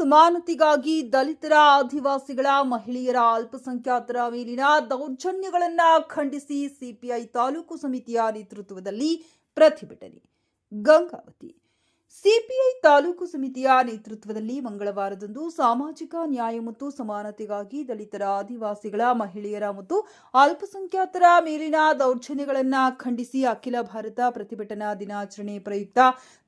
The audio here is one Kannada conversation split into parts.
ಸಮಾನತೆಗಾಗಿ ದಲಿತರ, ಆದಿವಾಸಿಗಳ, ಮಹಿಳೆಯರ, ಅಲ್ಪಸಂಖ್ಯಾತರ ಮೇಲಿನ ದೌರ್ಜನ್ಯಗಳನ್ನು ಖಂಡಿಸಿ ಸಿಪಿಐ ತಾಲೂಕು ಸಮಿತಿಯ ನೇತೃತ್ವದಲ್ಲಿ ಪ್ರತಿಭಟನೆ. ಗಂಗಾವತಿ ಸಿಪಿಐ ತಾಲೂಕು ಸಮಿತಿಯ ನೇತೃತ್ವದಲ್ಲಿ ಮಂಗಳವಾರದಂದು ಸಾಮಾಜಿಕ ನ್ಯಾಯ ಮತ್ತು ಸಮಾನತೆಗಾಗಿ ದಲಿತರ, ಆದಿವಾಸಿಗಳ, ಮಹಿಳೆಯರ ಮತ್ತು ಅಲ್ಪಸಂಖ್ಯಾತರ ಮೇಲಿನ ದೌರ್ಜನ್ಯಗಳನ್ನು ಖಂಡಿಸಿ ಅಖಿಲ ಭಾರತ ಪ್ರತಿಭಟನಾ ದಿನಾಚರಣೆ ಪ್ರಯುಕ್ತ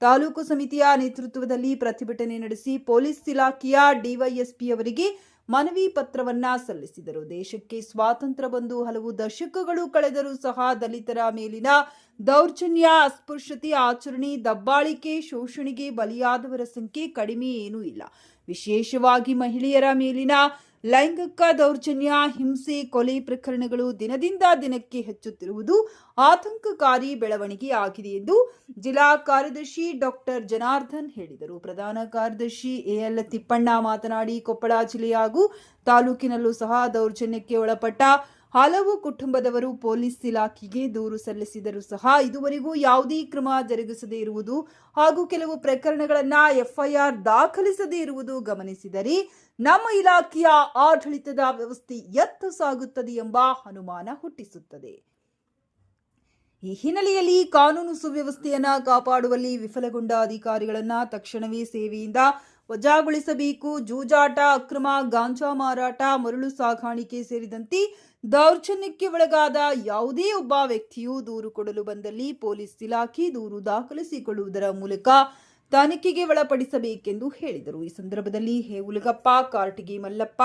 ತಾಲೂಕು ಸಮಿತಿಯ ನೇತೃತ್ವದಲ್ಲಿ ಪ್ರತಿಭಟನೆ ನಡೆಸಿ ಪೊಲೀಸ್ ಇಲಾಖೆಯ ಡಿವೈಎಸ್ಪಿ ಅವರಿಗೆ ಮನವಿ ಪತ್ರವನ್ನ ಸಲ್ಲಿಸಿದರು. ದೇಶಕ್ಕೆ ಸ್ವಾತಂತ್ರ್ಯ ಬಂದು ಹಲವು ದಶಕಗಳು ಕಳೆದರೂ ಸಹ ದಲಿತರ ಮೇಲಿನ ದೌರ್ಜನ್ಯ, ಅಸ್ಪೃಶ್ಯತೆ, ಆಚರಣೆ, ದಬ್ಬಾಳಿಕೆ, ಶೋಷಣೆಗೆ ಬಲಿಯಾದವರ ಸಂಖ್ಯೆ ಕಡಿಮೆ ಏನೂ ಇಲ್ಲ. ವಿಶೇಷವಾಗಿ ಮಹಿಳೆಯರ ಮೇಲಿನ ಲೈಂಗಿಕ ದೌರ್ಜನ್ಯ, ಹಿಂಸೆ, ಕೊಲೆ ಪ್ರಕರಣಗಳು ದಿನದಿಂದ ದಿನಕ್ಕೆ ಹೆಚ್ಚುತ್ತಿರುವುದು ಆತಂಕಕಾರಿ ಬೆಳವಣಿಗೆ ಆಗಿದೆ ಎಂದು ಜಿಲ್ಲಾ ಕಾರ್ಯದರ್ಶಿ ಡಾಕ್ಟರ್ ಜನಾರ್ದನ್ ಹೇಳಿದರು. ಪ್ರಧಾನ ಕಾರ್ಯದರ್ಶಿ ಎಎಲ್ ತಿಪ್ಪಣ್ಣ ಮಾತನಾಡಿ, ಕೊಪ್ಪಳ ಜಿಲ್ಲೆಯ ಹಾಗೂ ತಾಲೂಕಿನಲ್ಲೂ ಸಹ ದೌರ್ಜನ್ಯಕ್ಕೆ ಒಳಪಟ್ಟ ಹಲವು ಕುಟುಂಬದವರು ಪೊಲೀಸ್ ಇಲಾಖೆಗೆ ದೂರು ಸಲ್ಲಿಸಿದರೂ ಸಹ ಇದುವರೆಗೂ ಯಾವುದೇ ಕ್ರಮ ಜರುಗಿಸದೇ ಇರುವುದು ಹಾಗೂ ಕೆಲವು ಪ್ರಕರಣಗಳನ್ನು ಎಫ್ಐಆರ್ ದಾಖಲಿಸದೇ ಇರುವುದು ಗಮನಿಸಿದರೆ ನಮ್ಮ ಇಲಾಖೆಯ ಆಡಳಿತದ ವ್ಯವಸ್ಥೆ ಎತ್ತ ಸಾಗುತ್ತದೆ ಎಂಬ ಅನುಮಾನ ಹುಟ್ಟಿಸುತ್ತದೆ. ಈ ಹಿನ್ನೆಲೆಯಲ್ಲಿ ಕಾನೂನು ಸುವ್ಯವಸ್ಥೆಯನ್ನು ಕಾಪಾಡುವಲ್ಲಿ ವಿಫಲಗೊಂಡ ಅಧಿಕಾರಿಗಳನ್ನು ತಕ್ಷಣವೇ ಸೇವೆಯಿಂದ ವಜಾಗೊಳಿಸಬೇಕು. ಜೂಜಾಟ, ಅಕ್ರಮ ಗಾಂಜಾ ಮಾರಾಟ, ಮರಳು ಸಾಗಾಣಿಕೆ ಸೇರಿದಂತೆ ದೌರ್ಜನ್ಯಕ್ಕೆ ಒಳಗಾದ ಯಾವುದೇ ಒಬ್ಬ ವ್ಯಕ್ತಿಯು ದೂರು ಕೊಡಲು ಬಂದಲ್ಲಿ ಪೊಲೀಸ್ ಇಲಾಖೆ ದೂರು ದಾಖಲಿಸಿಕೊಳ್ಳುವುದರ ಮೂಲಕ ತನಿಖೆಗೆ ಒಳಪಡಿಸಬೇಕೆಂದು ಹೇಳಿದರು. ಈ ಸಂದರ್ಭದಲ್ಲಿ ಹೇವುಲಗಪ್ಪ, ಕಾರ್ಟಿಗಿ ಮಲ್ಲಪ್ಪ,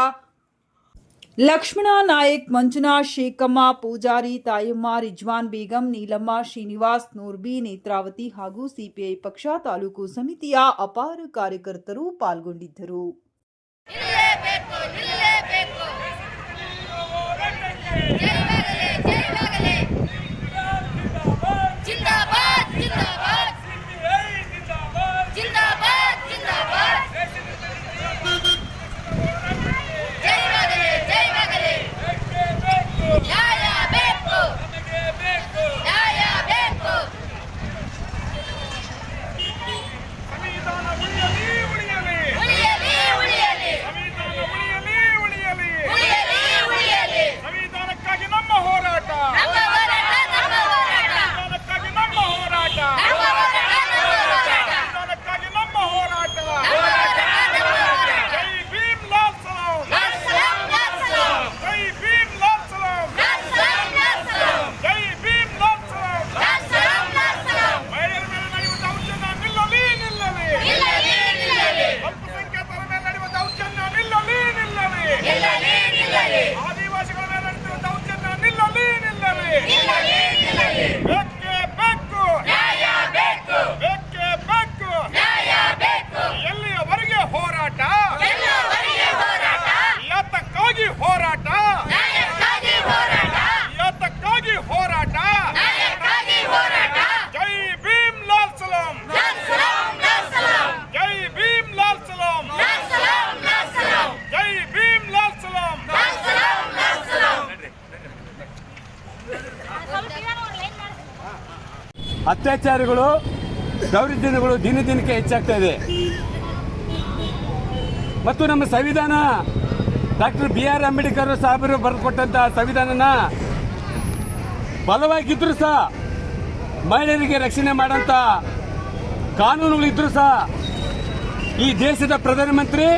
ಲಕ್ಷ್ಮಣ ನಾಯಕ್, ಮಂಜುನಾಥ್, ಶೇಖಮ್ಮ, ಪೂಜಾರಿ, ತಾಯಮ್ಮ, ರಿಜ್ವಾನ್ ಬೇಗಂ, ನೀಲಮ್ಮ, ಶ್ರೀನಿವಾಸ್, ನೂರ್ಬಿ, ನೇತ್ರಾವತಿ ಹಾಗೂ ಸಿಪಿಐ ಪಕ್ಷ ತಾಲೂಕು ಸಮಿತಿಯ ಅಪಾರ ಕಾರ್ಯಕರ್ತರು ಪಾಲ್ಗೊಂಡಿದ್ದರು. ಅತ್ಯಾಚಾರಗಳು, ದೌರ್ಜನ್ಯಗಳು ದಿನ ದಿನಕ್ಕೆ ಹೆಚ್ಚಾಗ್ತಾ ಇದೆ ಮತ್ತು ನಮ್ಮ ಸಂವಿಧಾನ ಡಾಕ್ಟರ್ BR ಅಂಬೇಡ್ಕರ್ ಸಾಹೇಬರು ಬರೆದುಕೊಟ್ಟಂತಹ ಸಂವಿಧಾನನ ಬಲವಾಗಿದ್ರೂ ಸಹ ಮಹಿಳೆಯರಿಗೆ ರಕ್ಷಣೆ ಮಾಡಂತ ಕಾನೂನುಗಳಿದ್ರೂ ಸಹ ಈ ದೇಶದ ಪ್ರಧಾನಮಂತ್ರಿ,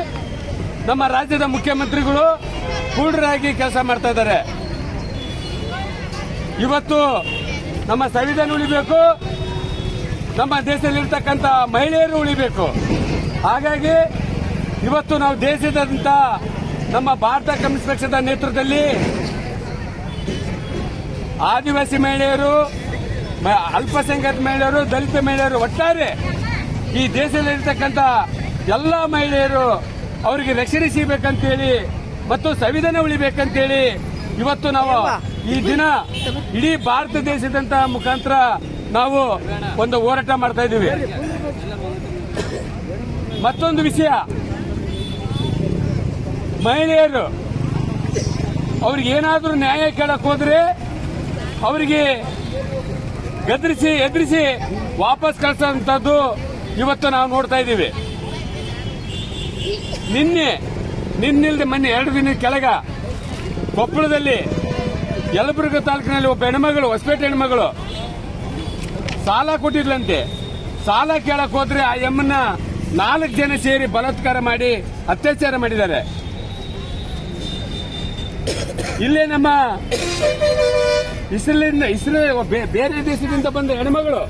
ನಮ್ಮ ರಾಜ್ಯದ ಮುಖ್ಯಮಂತ್ರಿಗಳು ಕೂಡರಾಗಿ ಕೆಲಸ ಮಾಡ್ತಾ ಇದ್ದಾರೆ. ಇವತ್ತು ನಮ್ಮ ಸಂವಿಧಾನ ಉಳಿಬೇಕು, ನಮ್ಮ ದೇಶದಲ್ಲಿರ್ತಕ್ಕಂಥ ಮಹಿಳೆಯರು ಉಳಿಬೇಕು. ಹಾಗಾಗಿ ಇವತ್ತು ನಾವು ದೇಶದಾದ್ಯಂತ ನಮ್ಮ ಭಾರತ ಕಮ್ಯುನಿಸ್ಟ್ ಪಕ್ಷದ ನೇತೃತ್ವದಲ್ಲಿ ಆದಿವಾಸಿ ಮಹಿಳೆಯರು, ಅಲ್ಪಸಂಖ್ಯಾತ ಮಹಿಳೆಯರು, ದಲಿತ ಮಹಿಳೆಯರು, ಒಟ್ಟಾರೆ ಈ ದೇಶದಲ್ಲಿರ್ತಕ್ಕಂಥ ಎಲ್ಲ ಮಹಿಳೆಯರು ಅವರಿಗೆ ರಕ್ಷಣೆ ಸಿಗಬೇಕಂತೇಳಿ ಮತ್ತು ಸಂವಿಧಾನ ಉಳಿಬೇಕಂತೇಳಿ ಇವತ್ತು ನಾವು ಈ ದಿನ ಇಡೀ ಭಾರತ ದೇಶದಂತ ಮುಖಾಂತರ ನಾವು ಒಂದು ಹೋರಾಟ ಮಾಡ್ತಾ ಇದ್ದೀವಿ. ಮತ್ತೊಂದು ವಿಷಯ, ಮಹಿಳೆಯರು ಅವ್ರಿಗೆ ಏನಾದರೂ ನ್ಯಾಯ ಕೇಳಕ್ ಹೋದ್ರೆ ಅವರಿಗೆ ಗದರಿಸಿ ಎದುರಿಸಿ ವಾಪಸ್ ಕಳಿಸೋಂಥದ್ದು ಇವತ್ತು ನಾವು ನೋಡ್ತಾ ಇದ್ದೀವಿ. ನಿನ್ನಿಲ್ದೆ ಮೊನ್ನೆ 2 ದಿನದ ಕೆಳಗ ಕೊಪ್ಪಳದಲ್ಲಿ ಯಲಬುರ್ಗ ತಾಲೂಕಿನಲ್ಲಿ ಒಬ್ಬ ಹೆಣ್ಮಗಳು, ಹೊಸಪೇಟೆ ಹೆಣ್ಮಗಳು ಸಾಲ ಕೊಟ್ಟಿದ್ಲಂತೆ. ಸಾಲ ಕೇಳಕ್ ಹೋದ್ರೆ ಆ ಎಮ್ಮನ್ನ 4 ಜನ ಸೇರಿ ಬಲಾತ್ಕಾರ ಮಾಡಿ ಅತ್ಯಾಚಾರ ಮಾಡಿದ್ದಾರೆ. ಇಲ್ಲೇ ನಮ್ಮ ಇಸ್ರೇಲ್ ಬೇರೆ ದೇಶದಿಂದ ಬಂದ ಹೆಣ್ಮಗಳು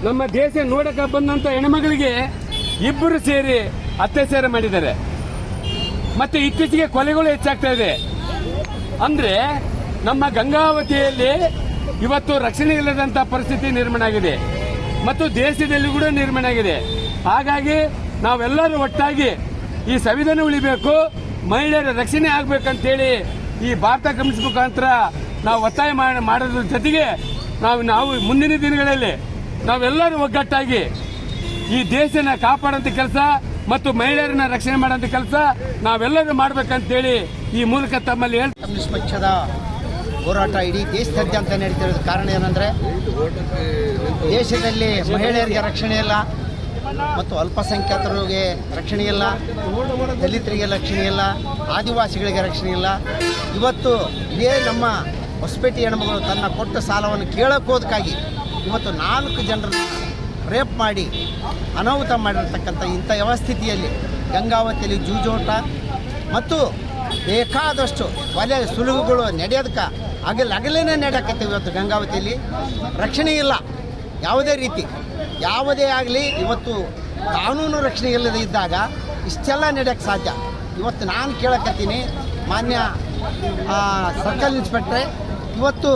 ನಮ್ಮ ದೇಶ ನೋಡಕ ಬಂದಂತ ಹೆಣ್ಮಗಳಿಗೆ 2 ಸೇರಿ ಅತ್ಯಾಚಾರ ಮಾಡಿದ್ದಾರೆ. ಮತ್ತೆ ಇತ್ತೀಚೆಗೆ ಕೊಲೆಗಳು ಹೆಚ್ಚಾಗ್ತಾ ಇದೆ. ಅಂದ್ರೆ ನಮ್ಮ ಗಂಗಾವತಿಯಲ್ಲಿ ಇವತ್ತು ರಕ್ಷಣೆ ಇಲ್ಲದಂತ ಪರಿಸ್ಥಿತಿ ನಿರ್ಮಾಣ ಆಗಿದೆ ಮತ್ತು ದೇಶದಲ್ಲಿ ಕೂಡ ನಿರ್ಮಾಣ ಆಗಿದೆ. ಹಾಗಾಗಿ ನಾವೆಲ್ಲರೂ ಒಟ್ಟಾಗಿ ಈ ಸಂವಿಧಾನ ಉಳಿಬೇಕು, ಮಹಿಳೆಯರ ರಕ್ಷಣೆ ಆಗ್ಬೇಕಂತೇಳಿ ಈ ಭಾರತ ಕಮ್ಯುನಿಸ್ಟ್ ಮುಖಾಂತರ ನಾವು ಒತ್ತಾಯ ಮಾಡೋದ್ರ ಜೊತೆಗೆ ನಾವು ಮುಂದಿನ ದಿನಗಳಲ್ಲಿ ನಾವೆಲ್ಲರೂ ಒಗ್ಗಟ್ಟಾಗಿ ಈ ದೇಶನ ಕಾಪಾಡೋಂಥ ಕೆಲಸ ಮತ್ತು ಮಹಿಳೆಯರನ್ನ ರಕ್ಷಣೆ ಮಾಡೋಂಥ ಕೆಲಸ ನಾವೆಲ್ಲರೂ ಮಾಡ್ಬೇಕಂತೇಳಿ ಈ ಮೂಲಕ ತಮ್ಮಲ್ಲಿ ಕಮ್ಯುನಿಸ್ಟ್ ಪಕ್ಷದ ಹೋರಾಟ ಇಡೀ ದೇಶದಾದ್ಯಂತ ನಡೀತಿರೋದು ಕಾರಣ ಏನಂದರೆ, ದೇಶದಲ್ಲಿ ಮಹಿಳೆಯರಿಗೆ ರಕ್ಷಣೆ ಇಲ್ಲ ಮತ್ತು ಅಲ್ಪಸಂಖ್ಯಾತರಿಗೆ ರಕ್ಷಣೆ ಇಲ್ಲ, ದಲಿತರಿಗೆ ರಕ್ಷಣೆ ಇಲ್ಲ, ಆದಿವಾಸಿಗಳಿಗೆ ರಕ್ಷಣೆ ಇಲ್ಲ. ಇವತ್ತು ಇದೇ ನಮ್ಮ ಹೊಸಪೇಟೆ ಹೆಣ್ಮಗಳು ತನ್ನ ಕೊಟ್ಟ ಸಾಲವನ್ನು ಕೇಳೋಕ್ಕೋದಕ್ಕಾಗಿ ಇವತ್ತು 4 ಜನರನ್ನು ರೇಪ್ ಮಾಡಿ ಅನಾಹುತ ಮಾಡಿರ್ತಕ್ಕಂಥ ಇಂಥ ವ್ಯವಸ್ಥಿತಿಯಲ್ಲಿ ಗಂಗಾವತಿಯಲ್ಲಿ ಜೂಜೋಟ ಮತ್ತು ಬೇಕಾದಷ್ಟು ಕೊಲೆ ಸುಲುಗುಗಳು ನಡೆಯೋದಕ್ಕೆ ಹಗಲೇನೆ ನಡೆಯಕತ್ತೀವಿ. ಇವತ್ತು ಗಂಗಾವತಿಯಲ್ಲಿ ರಕ್ಷಣೆ ಇಲ್ಲ, ಯಾವುದೇ ಆಗಲಿ ಇವತ್ತು ಕಾನೂನು ರಕ್ಷಣೆ ಇಲ್ಲದೆ ಇದ್ದಾಗ ಇಷ್ಟೆಲ್ಲ ನಡೆಯೋಕ್ಕೆ ಸಾಧ್ಯ. ಇವತ್ತು ನಾನು ಕೇಳಕತ್ತೀನಿ, ಮಾನ್ಯ ಸರ್ಕಲ್ ಇನ್ಸ್ಪೆಕ್ಟ್ರೆ, ಇವತ್ತು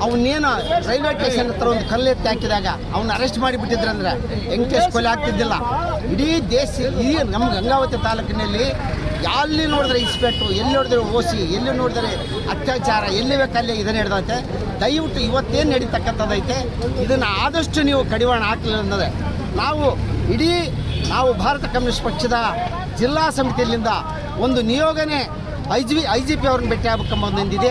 ಅವನ್ನೇನು ರೈಲ್ವೆ ಸ್ಟೇಷನ್ ಹತ್ರ ಒಂದು ಕಲ್ಲೆತ್ತಿ ಹಾಕಿದಾಗ ಅವನ್ನ ಅರೆಸ್ಟ್ ಮಾಡಿಬಿಟ್ಟಿದ್ರಂದ್ರೆ ವೆಂಕಟೇಶ್ ಕೊಲೆ ಆಗ್ತಿದ್ದಿಲ್ಲ. ಇಡೀ ನಮ್ಮ ಗಂಗಾವತಿ ತಾಲೂಕಿನಲ್ಲಿ ಎಲ್ಲಿ ನೋಡಿದ್ರೆ ಇಸ್ಪೆಟ್ಟು, ಎಲ್ಲಿ ನೋಡಿದ್ರೆ ಓಸಿ, ಎಲ್ಲಿ ನೋಡಿದ್ರೆ ಅತ್ಯಾಚಾರ, ಎಲ್ಲಿ ಬೇಕಲ್ಲೇ ಇದನ್ನು ಹಿಡ್ದೈತೆ. ದಯವಿಟ್ಟು ಇವತ್ತೇನು ನಡೀತಕ್ಕಂಥದ್ದೈತೆ ಇದನ್ನು ಆದಷ್ಟು ನೀವು ಕಡಿವಾಣ ಹಾಕಲಿಲ್ಲ ಅನ್ನೋದೇ ನಾವು ಭಾರತ ಕಮ್ಯುನಿಸ್ಟ್ ಪಕ್ಷದ ಜಿಲ್ಲಾ ಸಮಿತಿಯಲ್ಲಿಂದ ಒಂದು ನಿಯೋಗನೆ IGP ಅವ್ರನ್ನ ಭೇಟಿ ಆಗಬೇಕೆಂಬ ಒಂದಿದೆ.